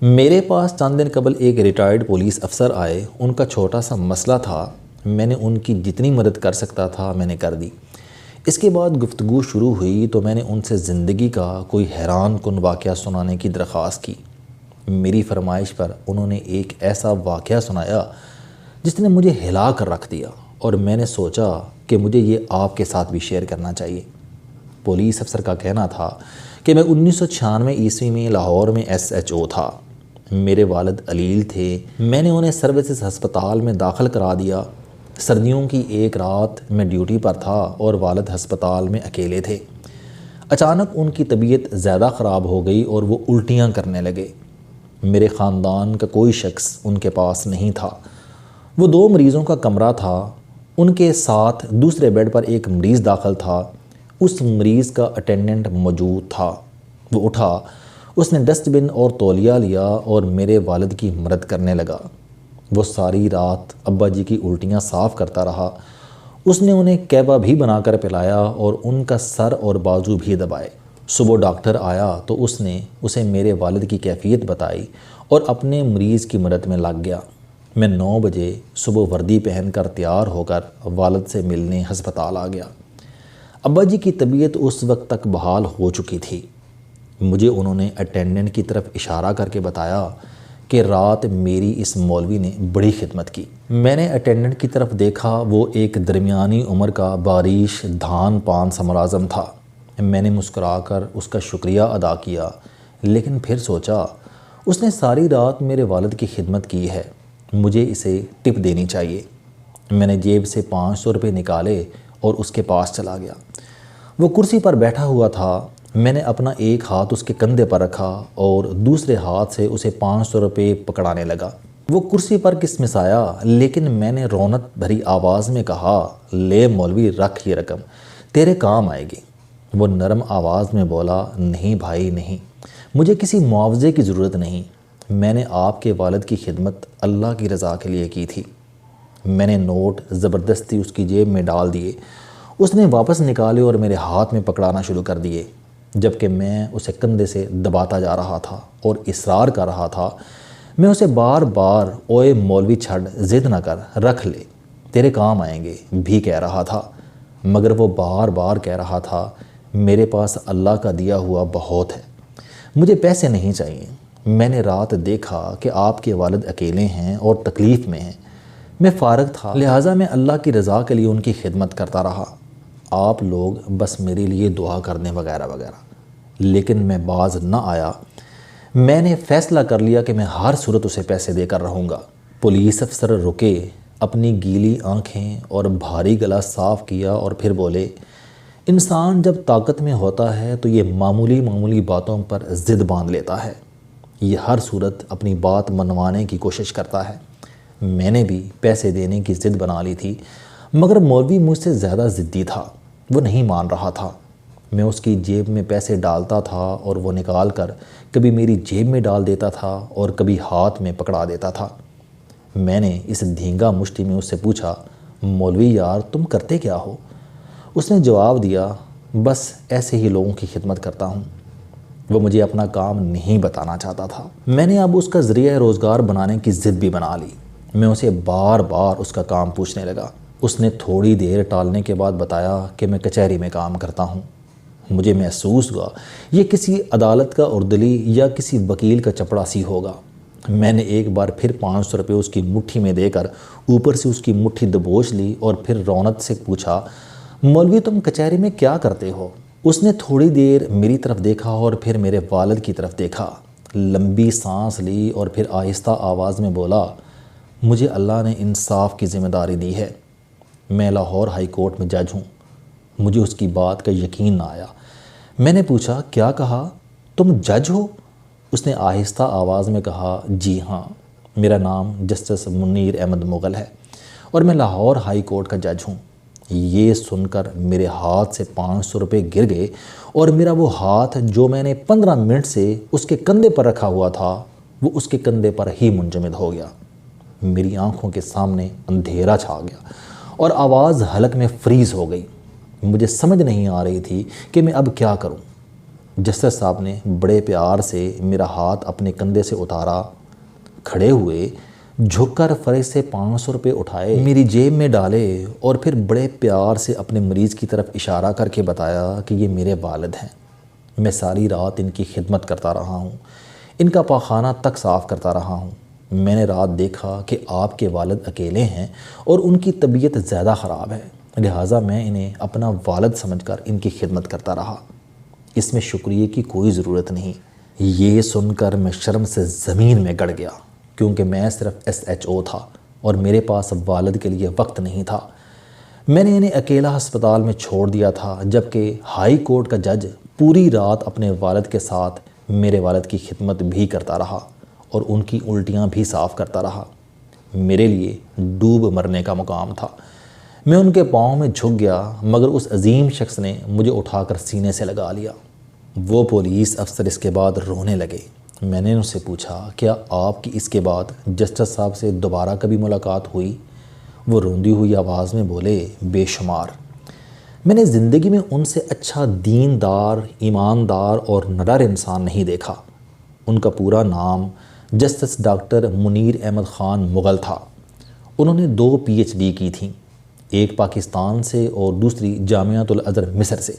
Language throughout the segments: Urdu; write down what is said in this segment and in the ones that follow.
میرے پاس چند دن قبل ایک ریٹائرڈ پولیس افسر آئے۔ ان کا چھوٹا سا مسئلہ تھا، میں نے ان کی جتنی مدد کر سکتا تھا میں نے کر دی۔ اس کے بعد گفتگو شروع ہوئی تو میں نے ان سے زندگی کا کوئی حیران کن واقعہ سنانے کی درخواست کی۔ میری فرمائش پر انہوں نے ایک ایسا واقعہ سنایا جس نے مجھے ہلا کر رکھ دیا، اور میں نے سوچا کہ مجھے یہ آپ کے ساتھ بھی شیئر کرنا چاہیے۔ پولیس افسر کا کہنا تھا کہ میں 1996 میں لاہور میں SHO تھا۔ میرے والد علیل تھے۔ میں نے انہیں سروسز ہسپتال میں داخل کرا دیا۔ سردیوں کی ایک رات میں ڈیوٹی پر تھا اور والد ہسپتال میں اکیلے تھے۔ اچانک ان کی طبیعت زیادہ خراب ہو گئی اور وہ الٹیاں کرنے لگے۔ میرے خاندان کا کوئی شخص ان کے پاس نہیں تھا۔ وہ 2 مریضوں کا کمرہ تھا، ان کے ساتھ دوسرے بیڈ پر ایک مریض داخل تھا۔ اس مریض کا اٹینڈنٹ موجود تھا۔ وہ اٹھا، اس نے ڈسٹ بن اور تولیہ لیا اور میرے والد کی مدد کرنے لگا۔ وہ ساری رات ابا جی کی الٹیاں صاف کرتا رہا۔ اس نے انہیں کیبا بھی بنا کر پلایا اور ان کا سر اور بازو بھی دبائے۔ صبح ڈاکٹر آیا تو اس نے اسے میرے والد کی کیفیت بتائی اور اپنے مریض کی مدد میں لگ گیا۔ میں 9 بجے صبح وردی پہن کر تیار ہو کر والد سے ملنے ہسپتال آ گیا۔ ابا جی کی طبیعت اس وقت تک بحال ہو چکی تھی۔ مجھے انہوں نے اٹینڈنٹ کی طرف اشارہ کر کے بتایا کہ رات میری اس مولوی نے بڑی خدمت کی۔ میں نے اٹینڈنٹ کی طرف دیکھا، وہ ایک درمیانی عمر کا باریش دھان پان سا ملازم تھا۔ میں نے مسکرا کر اس کا شکریہ ادا کیا، لیکن پھر سوچا اس نے ساری رات میرے والد کی خدمت کی ہے، مجھے اسے ٹپ دینی چاہیے۔ میں نے جیب سے 500 روپے نکالے اور اس کے پاس چلا گیا۔ وہ کرسی پر بیٹھا ہوا تھا۔ میں نے اپنا ایک ہاتھ اس کے کندھے پر رکھا اور دوسرے ہاتھ سے اسے 500 روپے پکڑانے لگا۔ وہ کرسی پر کسمسایا، لیکن میں نے رونق بھری آواز میں کہا، لے مولوی، رکھ یہ رقم، تیرے کام آئے گی۔ وہ نرم آواز میں بولا، نہیں بھائی نہیں، مجھے کسی معاوضے کی ضرورت نہیں، میں نے آپ کے والد کی خدمت اللہ کی رضا کے لیے کی تھی۔ میں نے نوٹ زبردستی اس کی جیب میں ڈال دیے۔ اس نے واپس نکالے اور میرے ہاتھ میں پکڑانا شروع کر دیے، جبکہ میں اسے کندھے سے دباتا جا رہا تھا اور اصرار کر رہا تھا۔ میں اسے بار بار، اوئے مولوی چھڑ، ضد نہ کر، رکھ لے، تیرے کام آئیں گے بھی کہہ رہا تھا، مگر وہ بار بار کہہ رہا تھا، میرے پاس اللہ کا دیا ہوا بہت ہے، مجھے پیسے نہیں چاہیے۔ میں نے رات دیکھا کہ آپ کے والد اکیلے ہیں اور تکلیف میں ہیں، میں فارغ تھا، لہٰذا میں اللہ کی رضا کے لیے ان کی خدمت کرتا رہا۔ آپ لوگ بس میرے لیے دعا کر دیں وغیرہ وغیرہ، لیکن میں باز نہ آیا۔ میں نے فیصلہ کر لیا کہ میں ہر صورت اسے پیسے دے کر رہوں گا۔ پولیس افسر رکے، اپنی گیلی آنکھیں اور بھاری گلا صاف کیا اور پھر بولے، انسان جب طاقت میں ہوتا ہے تو یہ معمولی باتوں پر ضد باندھ لیتا ہے، یہ ہر صورت اپنی بات منوانے کی کوشش کرتا ہے۔ میں نے بھی پیسے دینے کی ضد بنا لی تھی، مگر مولوی مجھ سے زیادہ ضدی تھا، وہ نہیں مان رہا تھا۔ میں اس کی جیب میں پیسے ڈالتا تھا اور وہ نکال کر کبھی میری جیب میں ڈال دیتا تھا اور کبھی ہاتھ میں پکڑا دیتا تھا۔ میں نے اس دھینگا مشتی میں اس سے پوچھا، مولوی یار تم کرتے کیا ہو؟ اس نے جواب دیا، بس ایسے ہی لوگوں کی خدمت کرتا ہوں۔ وہ مجھے اپنا کام نہیں بتانا چاہتا تھا۔ میں نے اب اس کا ذریعہ روزگار بنانے کی ضد بھی بنا لی۔ میں اسے بار بار اس کا کام پوچھنے لگا۔ اس نے تھوڑی دیر ٹالنے کے بعد بتایا کہ میں کچہری میں کام کرتا ہوں۔ مجھے محسوس ہوا یہ کسی عدالت کا اردلی یا کسی وکیل کا چپڑاسی ہوگا۔ میں نے ایک بار پھر 500 روپے اس کی مٹھی میں دے کر اوپر سے اس کی مٹھی دبوچ لی اور پھر رونق سے پوچھا، مولوی تم کچہری میں کیا کرتے ہو؟ اس نے تھوڑی دیر میری طرف دیکھا اور پھر میرے والد کی طرف دیکھا، لمبی سانس لی اور پھر آہستہ آواز میں بولا، مجھے اللہ نے انصاف کی ذمہ داری دی ہے، میں لاہور ہائی کورٹ میں جج ہوں۔ مجھے اس کی بات کا یقین نہ آیا۔ میں نے پوچھا، کیا کہا؟ تم جج ہو؟ اس نے آہستہ آواز میں کہا، جی ہاں، میرا نام جسٹس منیر احمد مغل ہے اور میں لاہور ہائی کورٹ کا جج ہوں۔ یہ سن کر میرے ہاتھ سے 500 روپے گر گئے اور میرا وہ ہاتھ جو میں نے 15 منٹ سے اس کے کندھے پر رکھا ہوا تھا وہ اس کے کندھے پر ہی منجمد ہو گیا۔ میری آنکھوں کے سامنے اندھیرا چھا گیا اور آواز حلق میں فریز ہو گئی۔ مجھے سمجھ نہیں آ رہی تھی کہ میں اب کیا کروں۔ جسٹس صاحب نے بڑے پیار سے میرا ہاتھ اپنے کندھے سے اتارا، کھڑے ہوئے، جھک کر فریج سے 500 روپے اٹھائے، میری جیب میں ڈالے اور پھر بڑے پیار سے اپنے مریض کی طرف اشارہ کر کے بتایا کہ یہ میرے والد ہیں، میں ساری رات ان کی خدمت کرتا رہا ہوں، ان کا پاخانہ تک صاف کرتا رہا ہوں۔ میں نے رات دیکھا کہ آپ کے والد اکیلے ہیں اور ان کی طبیعت زیادہ خراب ہے، لہٰذا میں انہیں اپنا والد سمجھ کر ان کی خدمت کرتا رہا، اس میں شکریہ کی کوئی ضرورت نہیں۔ یہ سن کر میں شرم سے زمین میں گڑ گیا، کیونکہ میں صرف SHO تھا اور میرے پاس والد کے لیے وقت نہیں تھا۔ میں نے انہیں اکیلا ہسپتال میں چھوڑ دیا تھا، جبکہ ہائی کورٹ کا جج پوری رات اپنے والد کے ساتھ میرے والد کی خدمت بھی کرتا رہا اور ان کی الٹیاں بھی صاف کرتا رہا۔ میرے لیے ڈوب مرنے کا مقام تھا۔ میں ان کے پاؤں میں جھک گیا، مگر اس عظیم شخص نے مجھے اٹھا کر سینے سے لگا لیا۔ وہ پولیس افسر اس کے بعد رونے لگے۔ میں نے ان سے پوچھا، کیا آپ کی اس کے بعد جسٹس صاحب سے دوبارہ کبھی ملاقات ہوئی؟ وہ روندی ہوئی آواز میں بولے، بے شمار۔ میں نے زندگی میں ان سے اچھا دیندار، ایماندار اور نڈر انسان نہیں دیکھا۔ ان کا پورا نام جسٹس ڈاکٹر منیر احمد خان مغل تھا۔ انہوں نے 2 PhD کی تھیں، ایک پاکستان سے اور دوسری جامعۃ الازہر مصر سے۔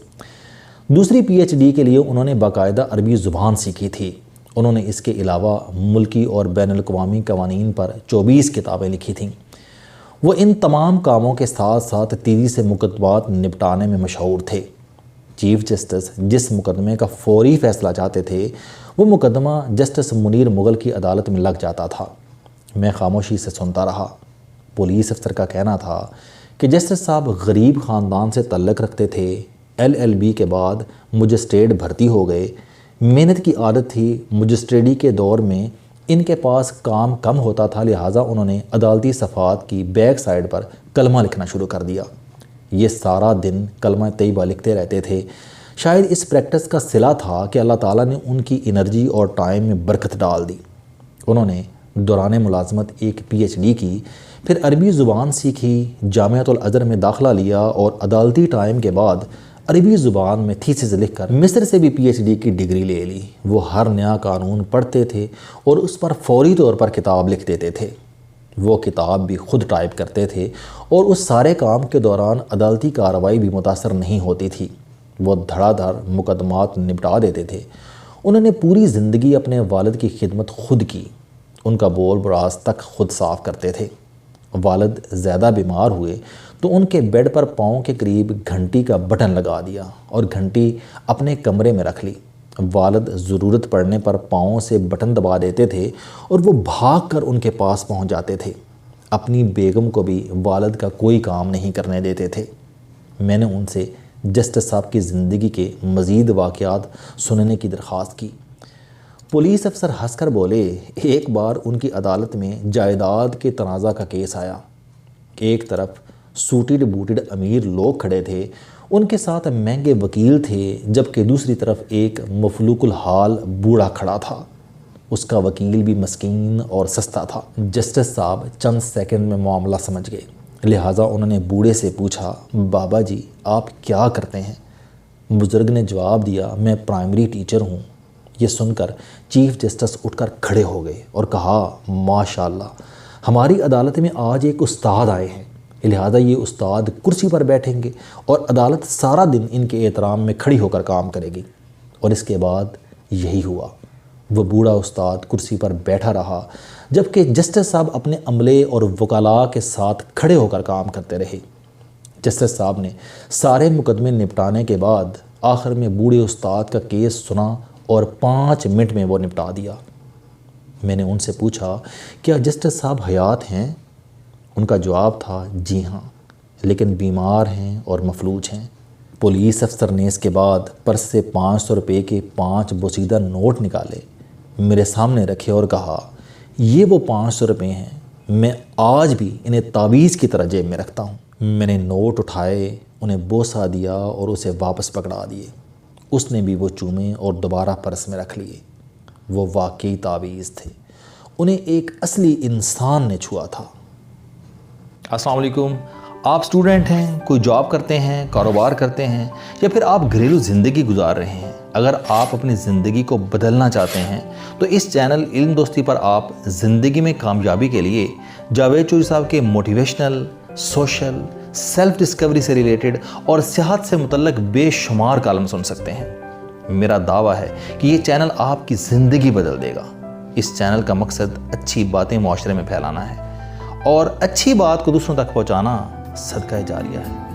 دوسری PhD کے لیے انہوں نے باقاعدہ عربی زبان سیکھی تھی۔ انہوں نے اس کے علاوہ ملکی اور بین الاقوامی قوانین پر 24 کتابیں لکھی تھیں۔ وہ ان تمام کاموں کے ساتھ ساتھ تیزی سے مقدمات نپٹانے میں مشہور تھے۔ چیف جسٹس جس مقدمے کا فوری فیصلہ چاہتے تھے، وہ مقدمہ جسٹس منیر مغل کی عدالت میں لگ جاتا تھا۔ میں خاموشی سے سنتا رہا۔ پولیس افسر کا کہنا تھا کہ جسٹس صاحب غریب خاندان سے تعلق رکھتے تھے، LLB کے بعد مجسٹریٹ بھرتی ہو گئے، محنت کی عادت تھی، مجسٹریٹی کے دور میں ان کے پاس کام کم ہوتا تھا، لہٰذا انہوں نے عدالتی صفحات کی بیک سائڈ پر کلمہ لکھنا شروع کر دیا۔ یہ سارا دن کلمہ طیبہ لکھتے رہتے تھے۔ شاید اس پریکٹس کا صلہ تھا کہ اللہ تعالیٰ نے ان کی انرجی اور ٹائم میں برکت ڈال دی۔ انہوں نے دوران ملازمت ایک PhD کی، پھر عربی زبان سیکھی، جامعۃ الازہر میں داخلہ لیا اور عدالتی ٹائم کے بعد عربی زبان میں تھیسس لکھ کر مصر سے بھی PhD کی ڈگری لے لی۔ وہ ہر نیا قانون پڑھتے تھے اور اس پر فوری طور پر کتاب لکھ دیتے تھے۔ وہ کتاب بھی خود ٹائپ کرتے تھے اور اس سارے کام کے دوران عدالتی کارروائی بھی متاثر نہیں ہوتی تھی۔ وہ دھڑا دھڑ مقدمات نپٹا دیتے تھے۔ انہوں نے پوری زندگی اپنے والد کی خدمت خود کی۔ ان کا بول براز تک خود صاف کرتے تھے۔ والد زیادہ بیمار ہوئے تو ان کے بیڈ پر پاؤں کے قریب گھنٹی کا بٹن لگا دیا اور گھنٹی اپنے کمرے میں رکھ لی۔ والد ضرورت پڑنے پر پاؤں سے بٹن دبا دیتے تھے اور وہ بھاگ کر ان کے پاس پہنچ جاتے تھے۔ اپنی بیگم کو بھی والد کا کوئی کام نہیں کرنے دیتے تھے۔ میں نے ان سے جسٹس صاحب کی زندگی کے مزید واقعات سننے کی درخواست کی۔ پولیس افسر ہنس کر بولے، ایک بار ان کی عدالت میں جائیداد کے تنازع کا کیس آیا۔ ایک طرف سوٹڈ بوٹڈ امیر لوگ کھڑے تھے، ان کے ساتھ مہنگے وکیل تھے، جبکہ دوسری طرف ایک مفلوک الحال بوڑھا کھڑا تھا۔ اس کا وکیل بھی مسکین اور سستا تھا۔ جسٹس صاحب چند سیکنڈ میں معاملہ سمجھ گئے، لہٰذا انہوں نے بوڑھے سے پوچھا، بابا جی آپ کیا کرتے ہیں؟ بزرگ نے جواب دیا، میں پرائمری ٹیچر ہوں۔ یہ سن کر چیف جسٹس اٹھ کر کھڑے ہو گئے اور کہا، ماشاءاللہ، ہماری عدالت میں آج ایک استاد آئے ہیں، لہٰذا یہ استاد کرسی پر بیٹھیں گے اور عدالت سارا دن ان کے احترام میں کھڑی ہو کر کام کرے گی۔ اور اس کے بعد یہی ہوا۔ وہ بوڑھا استاد کرسی پر بیٹھا رہا، جبکہ جسٹس صاحب اپنے عملے اور وکلاء کے ساتھ کھڑے ہو کر کام کرتے رہے۔ جسٹس صاحب نے سارے مقدمے نپٹانے کے بعد آخر میں بوڑھے استاد کا کیس سنا اور 5 منٹ میں وہ نپٹا دیا۔ میں نے ان سے پوچھا، کیا جسٹس صاحب حیات ہیں؟ ان کا جواب تھا، جی ہاں، لیکن بیمار ہیں اور مفلوج ہیں۔ پولیس افسر نے اس کے بعد پرس سے 500 روپے کے 5 بوسیدہ نوٹ نکالے، میرے سامنے رکھے اور کہا، یہ وہ 500 روپے ہیں، میں آج بھی انہیں تعویذ کی طرح جیب میں رکھتا ہوں۔ میں نے نوٹ اٹھائے، انہیں بوسہ دیا اور اسے واپس پکڑا دیے۔ اس نے بھی وہ چومے اور دوبارہ پرس میں رکھ لیے۔ وہ واقعی تعویذ تھے، انہیں ایک اصلی انسان نے چھوا تھا۔ السلام علیکم، آپ اسٹوڈنٹ ہیں، کوئی جاب کرتے ہیں، کاروبار کرتے ہیں، یا پھر آپ گھریلو زندگی گزار رہے ہیں، اگر آپ اپنی زندگی کو بدلنا چاہتے ہیں تو اس چینل علم دوستی پر آپ زندگی میں کامیابی کے لیے جاوید چوہری صاحب کے موٹیویشنل، سوشل، سیلف ڈسکوری سے ریلیٹڈ اور صحت سے متعلق بے شمار کالم سن سکتے ہیں۔ میرا دعویٰ ہے کہ یہ چینل آپ کی زندگی بدل دے گا۔ اس چینل کا مقصد اچھی باتیں معاشرے میں پھیلانا ہے اور اچھی بات کو دوسروں تک پہنچانا صدقہ جاریہ ہے۔